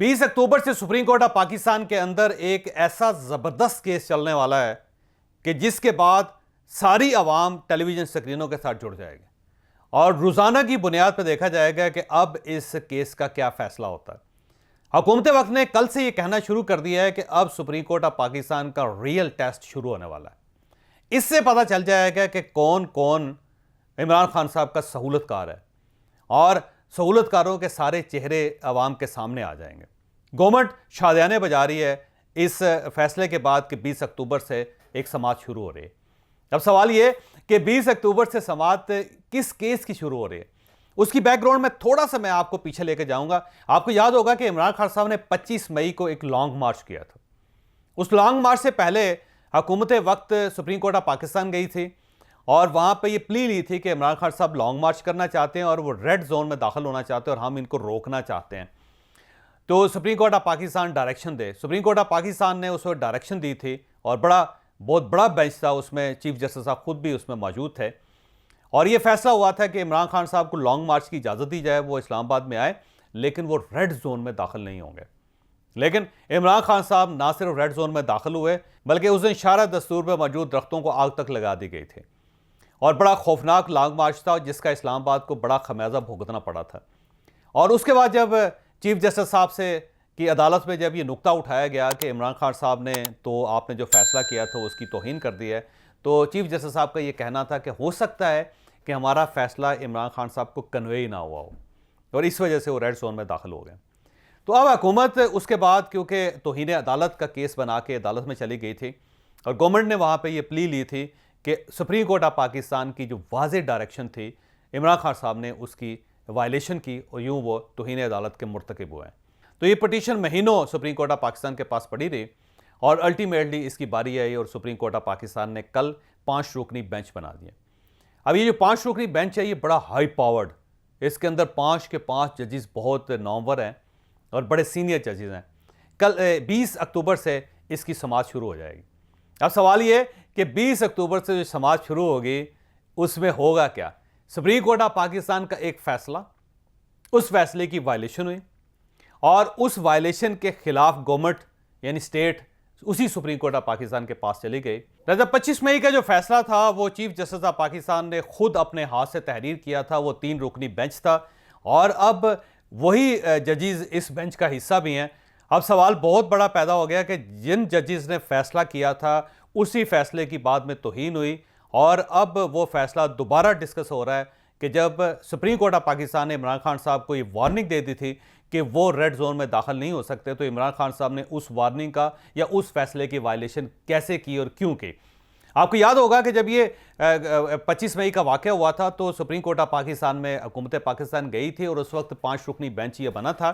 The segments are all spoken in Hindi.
20 अक्टूबर से सुप्रीम कोर्ट ऑफ पाकिस्तान के अंदर एक ऐसा ज़बरदस्त केस चलने वाला है कि जिसके बाद सारी आवाम टेलीविज़न स्क्रीनों के साथ जुड़ जाएगी और रोज़ाना की बुनियाद पर देखा जाएगा कि अब इस केस का क्या फ़ैसला होता है। हुकूमत वक्त ने कल से ये कहना शुरू कर दिया है कि अब सुप्रीम कोर्ट ऑफ पाकिस्तान का रियल टेस्ट शुरू होने वाला है। इससे पता चल जाएगा कि कौन कौन इमरान खान साहब का सहूलतकार है और सहूलतकारों के सारे चेहरे आवाम के सामने आ जाएंगे। गवर्नमेंट शादियाने बजा रही है इस फैसले के बाद कि 20 अक्टूबर से एक समाअत शुरू हो रही है। अब सवाल ये कि 20 अक्टूबर से समाअत किस केस की शुरू हो रही है, उसकी बैकग्राउंड में थोड़ा सा मैं आपको पीछे लेकर जाऊंगा। आपको याद होगा कि इमरान खान साहब ने 25 मई को एक लॉन्ग मार्च किया था। उस लॉन्ग मार्च से पहले हुकूमत वक्त सुप्रीम कोर्ट ऑफ पाकिस्तान गई थी और वहां पे ये प्ली ली थी कि इमरान खान साहब लॉन्ग मार्च करना चाहते हैं और वो रेड जोन में दाखिल होना चाहते हैं और हम इनको रोकना चाहते हैं। तो supreme court of Pakistan direction they. Supreme court of Pakistan ने उस वक्त डायरेक्शन दी थी और बहुत बड़ा बेंच था, उसमें चीफ जस्टिस साहब खुद भी उसमें मौजूद थे और यह फैसला हुआ था कि इमरान खान साहब को लॉन्ग मार्च की इजाज़त दी जाए, वो इस्लामाबाद में आए, लेकिन वो रेड जोन में दाखिल नहीं होंगे। लेकिन इमरान खान साहब ना सिर्फ रेड जोन में दाखिल हुए बल्कि उस दिन शारा दस्तूर में मौजूद दरख्तों को आग तक लगा दी गई थी और बड़ा खौफनाक लॉन्ग मार्च था जिसका इस्लामाबाद को बड़ा खमियाजा भुगतना पड़ा था। और उसके बाद जब चीफ जस्टिस साहब से की अदालत में जब ये नुक्ता उठाया गया कि इमरान खान साहब ने तो आपने जो फैसला किया था उसकी तौहीन कर दी है, तो चीफ जस्टिस साहब का ये कहना था कि हो सकता है कि हमारा फैसला इमरान खान साहब को कन्वे ही ना हुआ हो और इस वजह से वो रेड जोन में दाखिल हो गए। तो अब हुकूमत उसके बाद क्योंकि तौहीन अदालत का केस बना के अदालत में चली गई थी और गवर्नमेंट ने वहाँ पर यह प्ली ली थी कि सुप्रीम कोर्ट ऑफ पाकिस्तान की जो वाज़ेह डायरेक्शन थी इमरान खान साहब ने उसकी वायलेशन की और यूँ वो तौहीन अदालत के मुर्तकिब हुए हैं। तो ये पटिशन महीनों सुप्रीम कोर्ट ऑफ पाकिस्तान के पास पड़ी रही और अल्टीमेटली इसकी बारी आई और सुप्रीम कोर्ट ऑफ पाकिस्तान ने कल 5 रुकनी बेंच बना दिए। अब ये जो 5 रुकनी बेंच है ये बड़ा हाई पावर्ड, इसके अंदर 5 के 5 जजेस बहुत नामवर हैं और बड़े सीनियर जजेस हैं। कल 20 अक्टूबर से इसकी समाअत शुरू हो जाएगी। अब सवाल ये कि 20 अक्टूबर से जो समाअत शुरू होगी उसमें होगा क्या। सुप्रीम कोर्ट ऑफ पाकिस्तान का एक फैसला, उस फैसले की वायलेशन हुई और उस वायलेशन के खिलाफ गवर्नमेंट यानी स्टेट उसी सुप्रीम कोर्ट ऑफ पाकिस्तान के पास चली गई। जब 25 मई का जो फैसला था वो चीफ जस्टिस ऑफ पाकिस्तान ने खुद अपने हाथ से तहरीर किया था, वो 3 रुकनी बेंच था और अब वही जजेस इस बेंच का हिस्सा भी हैं। अब सवाल बहुत बड़ा पैदा हो गया कि जिन जजेस ने फैसला किया था उसी फैसले की बाद में तौहीन हुई और अब वो फैसला दोबारा डिस्कस हो रहा है कि जब सुप्रीम कोर्ट ऑफ पाकिस्तान ने इमरान खान साहब को ये वार्निंग दे दी थी कि वो रेड जोन में दाखिल नहीं हो सकते, तो इमरान खान साहब ने उस वार्निंग का या उस फैसले की वायलेशन कैसे की और क्यों की। आपको याद होगा कि जब ये 25 मई का वाक़या हुआ था तो सुप्रीम कोर्ट ऑफ पाकिस्तान में हुकूमत पाकिस्तान गई थी और उस वक्त 5 रुकनी बेंच ये बना था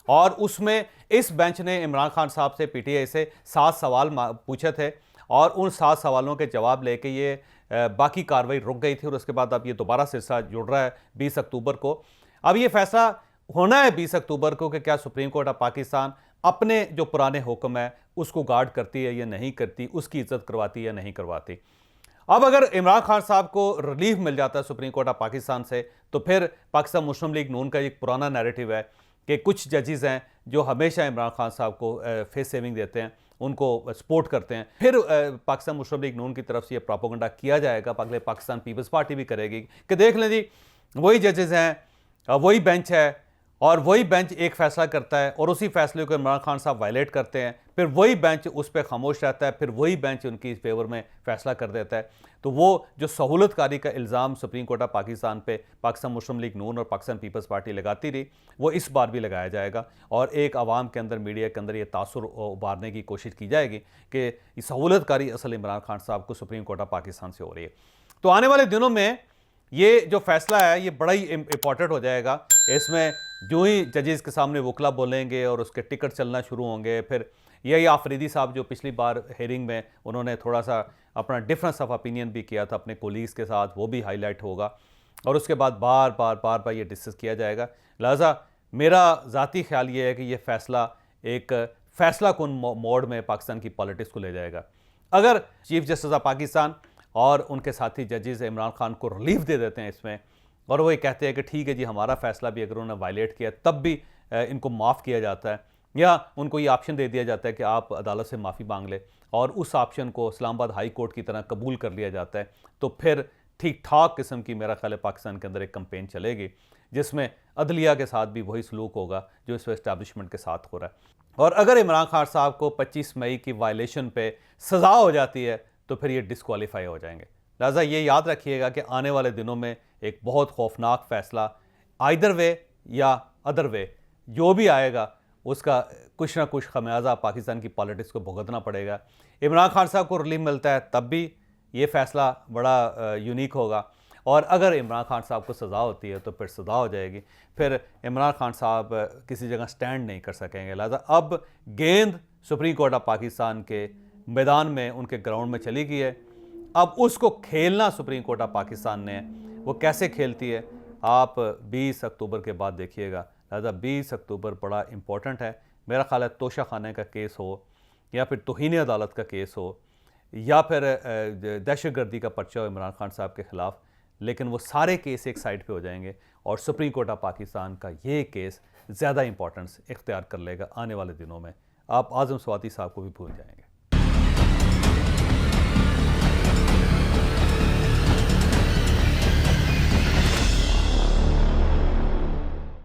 और उसमें इस बेंच ने इमरान खान साहब से पीटीआई से 7 सवाल पूछे थे और उन 7 सवालों के जवाब लेके ये बाकी कार्रवाई रुक गई थी और उसके बाद अब ये दोबारा सिलसिला जुड़ रहा है 20 अक्टूबर को। अब ये फैसला होना है 20 अक्टूबर को कि क्या सुप्रीम कोर्ट ऑफ पाकिस्तान अपने जो पुराने हुक्म है उसको गार्ड करती है या नहीं करती, उसकी इज्जत करवाती है या नहीं करवाती। अब अगर इमरान खान साहब को रिलीफ मिल जाता है सुप्रीम कोर्ट ऑफ पाकिस्तान से तो फिर पाकिस्तान मुस्लिम लीग नून का एक पुराना नैरेटिव है कि कुछ जजेस हैं जो हमेशा इमरान खान साहब को फेस सेविंग देते हैं, उनको सपोर्ट करते हैं। फिर पाकिस्तान मुस्लिम लीग नून की तरफ से ये प्रोपेगेंडा किया जाएगा, पाकिस्तान पीपल्स पार्टी भी करेगी कि देख लें जी वही जजेस हैं, वही बेंच है और वही बेंच एक फैसला करता है और उसी फैसले को इमरान खान साहब वायलेट करते हैं, फिर वही बेंच उस पर खामोश रहता है, फिर वही बेंच उनकी फेवर में फैसला कर देता है। तो वो जो सहूलतकारी का इल्ज़ाम सुप्रीम कोर्ट ऑफ पाकिस्तान पे पाकिस्तान मुस्लिम लीग नून और पाकिस्तान पीपल्स पार्टी लगाती रही वो इस बार भी लगाया जाएगा और एक आवाम के अंदर, मीडिया के अंदर ये तासुर उभारने की कोशिश की जाएगी कि सहूलतकारी असल इमरान खान साहब को सुप्रीम कोर्ट ऑफ पाकिस्तान से हो रही है। तो आने वाले दिनों में ये जो फैसला है ये बड़ा ही इंपॉर्टेंट हो जाएगा। इसमें जो ही जजेस के सामने वकला बोलेंगे और उसके टिकट चलना शुरू होंगे, फिर यही आफरीदी साहब जो पिछली बार हेयरिंग में उन्होंने थोड़ा सा अपना डिफरेंस ऑफ ओपिनियन भी किया था अपने कोलीग्स के साथ, वो भी हाईलाइट होगा और उसके बाद बार बार ये डिस्कस किया जाएगा। लिहाजा मेरा ज़ाती ख्याल ये है कि ये फैसला एक फैसला कुन मोड में पाकिस्तान की पॉलिटिक्स को ले जाएगा। अगर चीफ जस्टिस ऑफ पाकिस्तान और उनके साथी जजेस इमरान खान को रिलीफ दे देते हैं इसमें और वो ये कहते हैं कि ठीक है जी हमारा फैसला भी अगर उन्होंने वायलेट किया तब भी इनको माफ़ किया जाता है, या उनको ये ऑप्शन दे दिया जाता है कि आप अदालत से माफ़ी मांग लें और उस ऑप्शन को इस्लामाबाद हाई कोर्ट की तरह कबूल कर लिया जाता है, तो फिर ठीक ठाक किस्म की मेरा ख्याल है पाकिस्तान के अंदर एक कैंपेन चलेगी जिसमें अदलिया के साथ भी वही सलूक होगा जो इस इस्टेब्लिशमेंट के साथ हो रहा है। और अगर इमरान खान साहब को 25 मई की वायलेशन पे सज़ा हो जाती है तो फिर ये डिस्क्वालीफाई हो जाएंगे। लिहाजा ये याद रखिएगा कि आने वाले दिनों में एक बहुत खौफनाक फ़ैसला आइदर वे या अदर वे जो भी आएगा उसका कुछ ना कुछ खमियाजा पाकिस्तान की पॉलिटिक्स को भुगतना पड़ेगा। इमरान खान साहब को रिलीफ मिलता है तब भी ये फ़ैसला बड़ा यूनिक होगा, और अगर इमरान खान साहब को सज़ा होती है तो फिर सज़ा हो जाएगी, फिर इमरान खान साहब किसी जगह स्टैंड नहीं कर सकेंगे। लिहाजा अब गेंद सुप्रीम कोर्ट ऑफ पाकिस्तान के मैदान में, उनके ग्राउंड में चली गई है। अब उसको खेलना सुप्रीम कोर्ट ऑफ पाकिस्तान ने, वो कैसे खेलती है आप 20 अक्टूबर के बाद देखिएगा। लिहाजा 20 अक्टूबर बड़ा इंपॉर्टेंट है। मेरा ख्याल है तोशा खाने का केस हो या फिर तौहीन अदालत का केस हो या फिर दहशतगर्दी का पर्चा हो इमरान खान साहब के ख़िलाफ़, लेकिन वो सारे केस एक साइड पे हो जाएंगे और सुप्रीम कोर्ट ऑफ पाकिस्तान का ये केस ज़्यादा इंपॉर्टेंस इख्तियार कर लेगा आने वाले दिनों में। आप आज़म स्वाति साहब को भी भूल जाएंगे।